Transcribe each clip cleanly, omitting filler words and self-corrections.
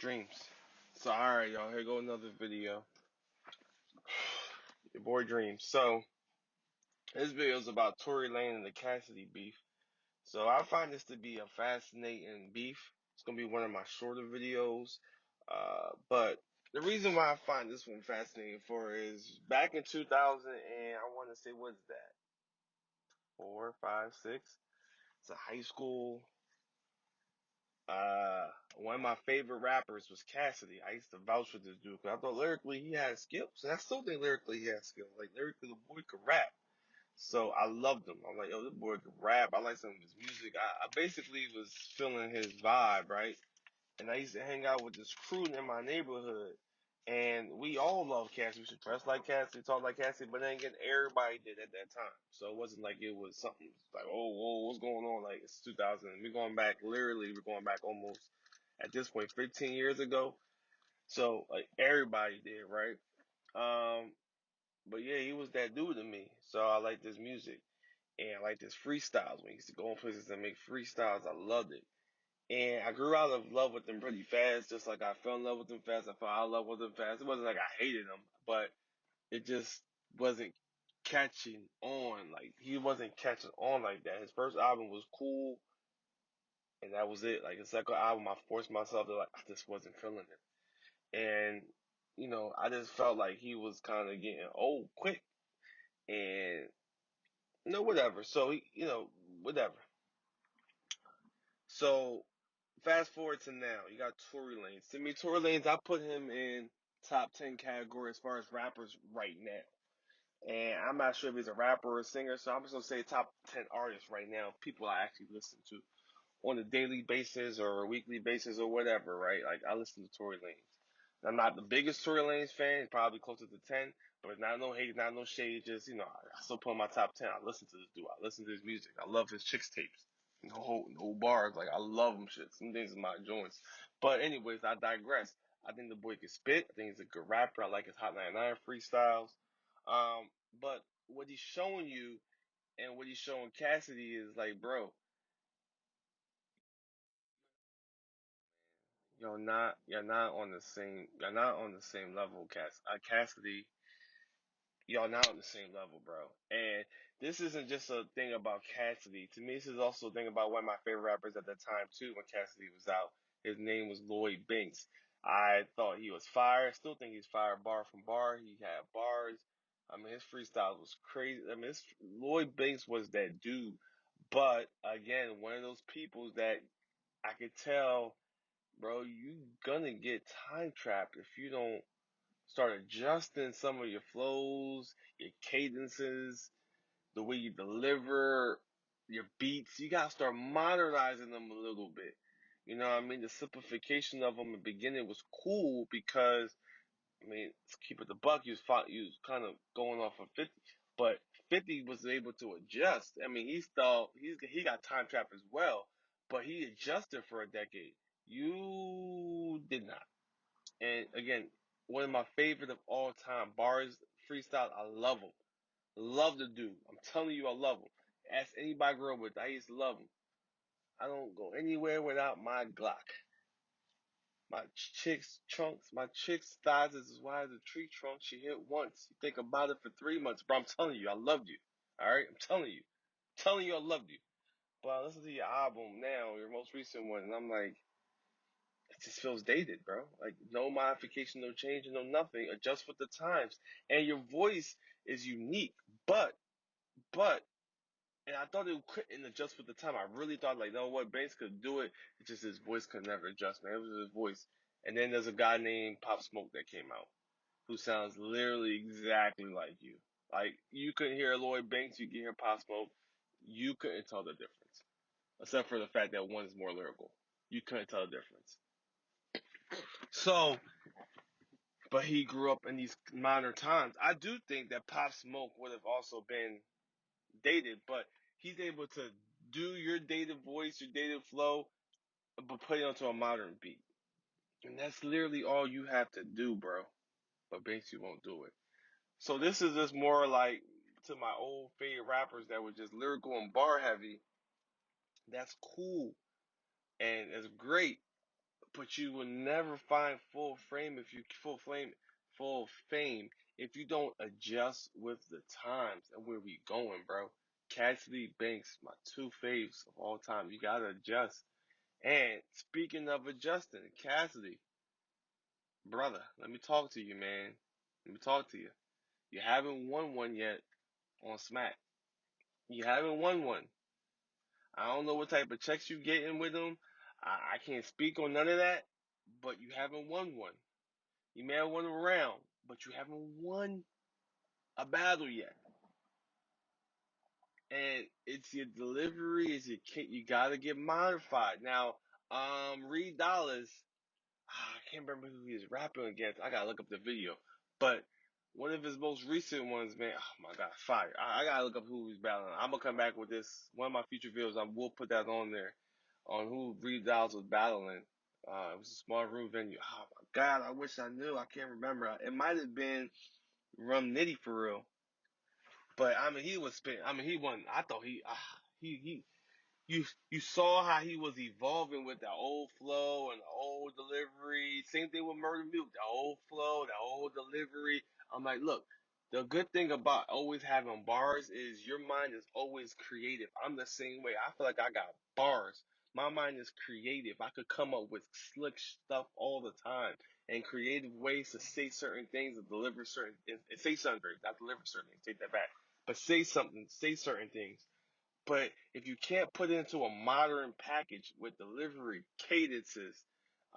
Dreams. So alright y'all, here go another video. Your boy Dreams. So this video is about Tory Lanez and the Cassidy beef. So I find this to be a fascinating beef. It's gonna be one of my shorter videos. But the reason why I find this one fascinating for is back in 2000 and I wanna say what's that? 4, 5, 6? It's a high school. One of my favorite rappers was Cassidy. I used to vouch for this dude because I thought lyrically he had skills, and I still think lyrically he has skills. Like lyrically, the boy could rap. So I loved him. I'm like, yo, this boy could rap. I like some of his music. I basically was feeling his vibe, right? And I used to hang out with this crew in my neighborhood. And we all love Cassie. We should dress like Cassie, talk like Cassie, but then again, everybody did at that time. So it wasn't like it was something like, oh, whoa, what's going on? Like, it's 2000. We're going back, literally, we're going back almost, at this point, 15 years ago. So, like, everybody did, right? Um, but yeah, he was that dude to me. So I like this music. And I like his freestyles. When he used to go in places and make freestyles, I loved it. And I grew out of love with him pretty fast, just like I fell in love with him fast. I fell out of love with him fast. It wasn't like I hated him, but it just wasn't catching on. Like he wasn't catching on like that. His first album was cool, and that was it. Like his second album, I forced myself to like I just wasn't feeling it, and I just felt like he was kind of getting old quick, and whatever. So whatever. So fast forward to now, you got Tory Lanez. To me, Tory Lanez, I put him in top 10 category as far as rappers right now. And I'm not sure if he's a rapper or a singer, so I'm just gonna say top 10 artists right now, people I actually listen to on a daily basis or a weekly basis or whatever, right? Like I listen to Tory Lanez. I'm not the biggest Tory Lanez fan, probably closer to 10, but not no hate, not no shade, just I still put him in my top 10. I listen to this dude, I listen to his music, I love his chicks tapes. No bars, like I love him shit. Some things are my joints. But anyways, I digress. I think the boy can spit. I think he's a good rapper. I like his Hot 99 freestyles. But what he's showing you and what he's showing Cassidy is like, bro, you're not on the same level, Cassidy. Y'all not on the same level, bro. And this isn't just a thing about Cassidy. To me, this is also a thing about one of my favorite rappers at the time too. When Cassidy was out, his name was Lloyd Banks. I thought he was fire. Still think he's fire, bar from bar. He had bars. I mean, his freestyle was crazy. I mean, Lloyd Banks was that dude. But again, one of those people that I could tell, bro, you gonna get time trapped if you don't start adjusting some of your flows, your cadences, the way you deliver your beats. You gotta start modernizing them a little bit. You know what I mean? The simplification of them in the beginning was cool because, I mean, let's keep it the buck. You was kind of going off of 50, but 50 was able to adjust. I mean, he got time trapped as well, but he adjusted for a decade. You did not. And again, one of my favorite of all time bars, freestyle. I love him. Love the dude. I'm telling you, I love him. Ask anybody I grew up with. I used to love him. I don't go anywhere without my Glock. My chick's trunks, my chick's thighs is as wide as a tree trunk. She hit once. You think about it for 3 months, bro. I'm telling you, I loved you. All right, I'm telling you, I loved you. But I listen to your album now, your most recent one, and I'm like, it just feels dated, bro. Like no modification, no change, no nothing. Adjust with the times. And your voice is unique. But and I thought it couldn't adjust with the time. I really thought like, no what, Banks could do it. It's just his voice could never adjust, man. It was his voice. And then there's a guy named Pop Smoke that came out who sounds literally exactly like you. Like you couldn't hear Lloyd Banks, you could hear Pop Smoke. You couldn't tell the difference. Except for the fact that one is more lyrical. You couldn't tell the difference. So but he grew up in these modern times. I do think that Pop Smoke would have also been dated, but he's able to do your dated voice, your dated flow, but put it onto a modern beat. And that's literally all you have to do, bro. But Banksy won't do it. So this is just more like to my old favorite rappers that were just lyrical and bar heavy. That's cool and it's great. but you will never find full fame if you don't adjust with the times and where we going, bro. Cassidy Banks, my two faves of all time. You gotta adjust. And speaking of adjusting, Cassidy, brother, let me talk to you, man. Let me talk to you. You haven't won one yet on Smack. You haven't won one. I don't know what type of checks you getting with them. I can't speak on none of that, but you haven't won one. You may have won a round, but you haven't won a battle yet. And it's your delivery, you gotta get modified. Now, Reed Dollars, I can't remember who he was rapping against. I gotta look up the video. But one of his most recent ones, man, oh my god, fire. I gotta look up who he's battling. I'm gonna come back with this. One of my future videos, I will put that on there on who Reed Dollars was battling. It was a small room venue. Oh my god, I wish I knew. I can't remember. It might have been Rum Nitty for real. But I mean, he was spitting. I mean, he won. I thought he you saw how he was evolving with the old flow and the old delivery. Same thing with Murder Milk, the old flow, the old delivery. I'm like, look, the good thing about always having bars is your mind is always creative. I'm the same way. I feel like I got bars. My mind is creative. I could come up with slick stuff all the time and creative ways to say certain things and deliver and say something, not deliver certain things, take that back. But say certain things. But if you can't put it into a modern package with delivery, cadences,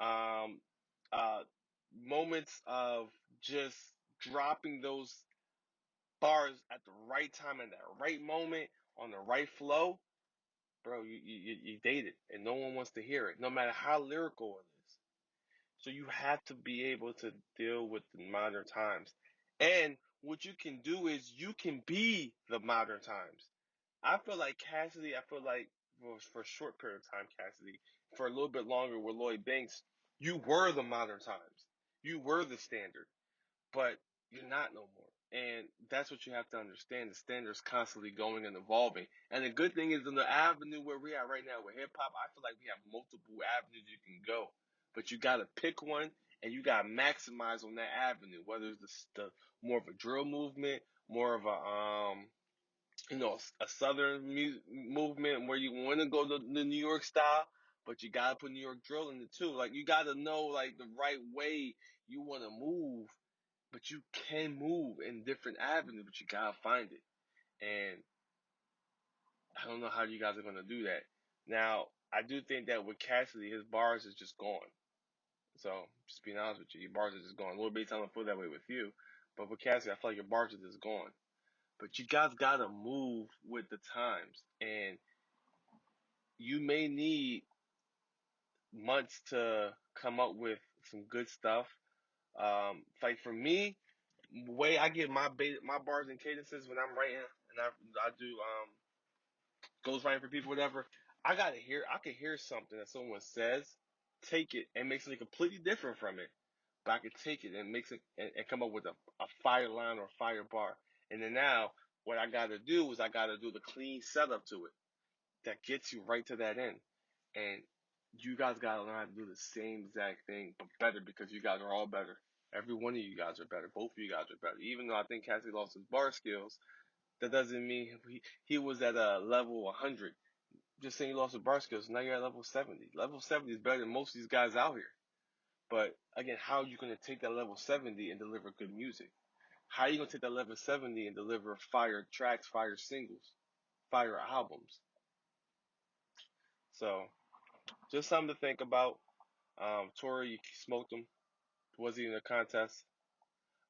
um, uh, moments of just dropping those bars at the right time and that right moment on the right flow, bro, you date it and no one wants to hear it, no matter how lyrical it is. So you have to be able to deal with the modern times. And what you can do is you can be the modern times. I feel like Cassidy, I feel like for a short period of time, Cassidy, for a little bit longer with Lloyd Banks, you were the modern times. You were the standard, but you're not no more. And that's what you have to understand. The standard is constantly going and evolving. And the good thing is in the avenue where we are right now with hip hop, I feel like we have multiple avenues you can go. But you got to pick one and you got to maximize on that avenue, whether it's the more of a drill movement, more of a southern movement where you want to go to the New York style, but you gotta put New York drill in it too. Like you gotta know like the right way you want to move, but you can move in different avenues, but you gotta find it. And I don't know how you guys are gonna do that. Now, I do think that with Cassidy, his bars is just gone. So just being honest with you, your bars are just gone. A little bit time to feel that way with you, but with Cassidy, I feel like your bars are just gone. But you guys gotta move with the times, and you may need months to come up with some good stuff. Like for me, the way I get my bars and cadences when I'm writing and I do ghost writing for people, whatever. I can hear something that someone says, take it and make something completely different from it. But I could take it and and come up with a fire line or fire bar. And then now what I gotta do is I gotta do the clean setup to it that gets you right to that end. And you guys gotta learn how to do the same exact thing, but better because you guys are all better. Every one of you guys are better. Both of you guys are better. Even though I think Cassidy lost his bar skills, that doesn't mean he was at a level 100. Just saying he lost his bar skills. Now you're at level 70. Level 70 is better than most of these guys out here. But again, how are you going to take that level 70 and deliver good music? How are you going to take that level 70 and deliver fire tracks, fire singles, fire albums? So just something to think about. Tory, you smoked him. Was he in a contest?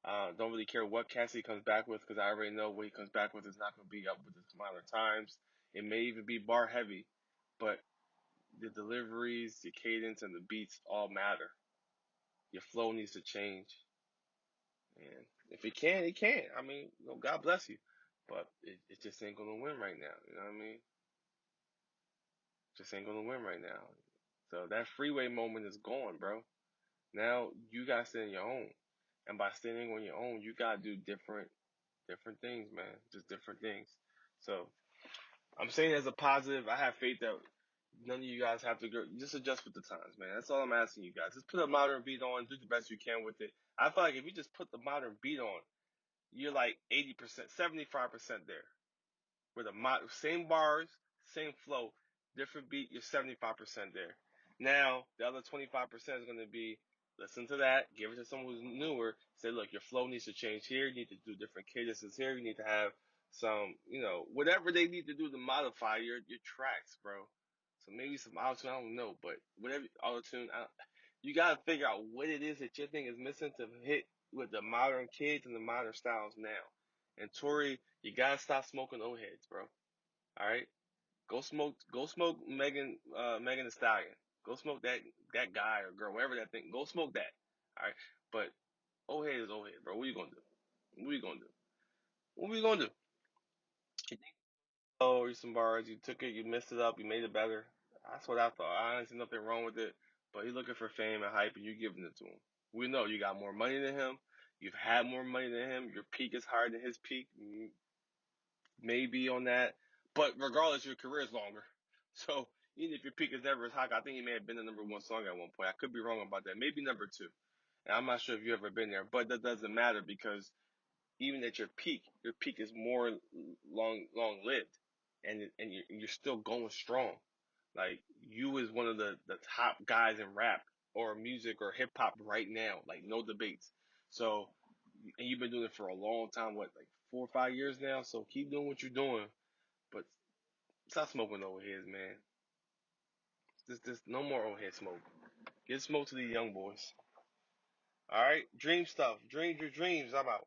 Don't really care what Cassidy comes back with because I already know what he comes back with is not going to be up with the modern times. It may even be bar heavy, but the deliveries, the cadence, and the beats all matter. Your flow needs to change, and if it can, it can. I mean, God bless you, but it just ain't going to win right now. You know what I mean? Just ain't going to win right now. So that freeway moment is gone, bro. Now you gotta stand on your own. And by standing on your own, you gotta do different things, man. Just different things. So I'm saying as a positive, I have faith that none of you guys have to go. Just adjust with the times, man. That's all I'm asking you guys. Just put a modern beat on. Do the best you can with it. I feel like if you just put the modern beat on, you're like 80%, 75% there. With same bars, same flow, different beat, you're 75% there. Now, the other 25% is going to be listen to that, give it to someone who's newer, say, look, your flow needs to change here, you need to do different cadences here, you need to have some, whatever they need to do to modify your tracks, bro. So maybe some auto-tune, I don't know, but whatever auto-tune, you gotta figure out what it is that your thing is missing to hit with the modern kids and the modern styles now. And Tory, you gotta stop smoking old heads, bro. All right, go smoke Megan Thee Stallion. Go smoke that guy or girl, whatever that thing. Go smoke that. All right, but old head is old head, bro. What are you gonna do? What are you gonna do? What are you gonna do? Oh, you some bars. You took it. You messed it up. You made it better. That's what I thought. I don't see nothing wrong with it. But he's looking for fame and hype, and you giving it to him. We know you got more money than him. You've had more money than him. Your peak is higher than his peak. Maybe on that. But regardless, your career is longer. So even if your peak is never as high, I think he may have been the number one song at one point. I could be wrong about that. Maybe number two. And I'm not sure if you've ever been there, but that doesn't matter because even at your peak is more long lived, and you're still going strong. Like you is one of the top guys in rap or music or hip hop right now. Like no debates. So and you've been doing it for a long time. What like 4 or 5 years now? So keep doing what you're doing, but stop smoking old heads, man. Just no more old head smoke. Get smoke to the young boys. All right, dream stuff. Dream your dreams. I'm out.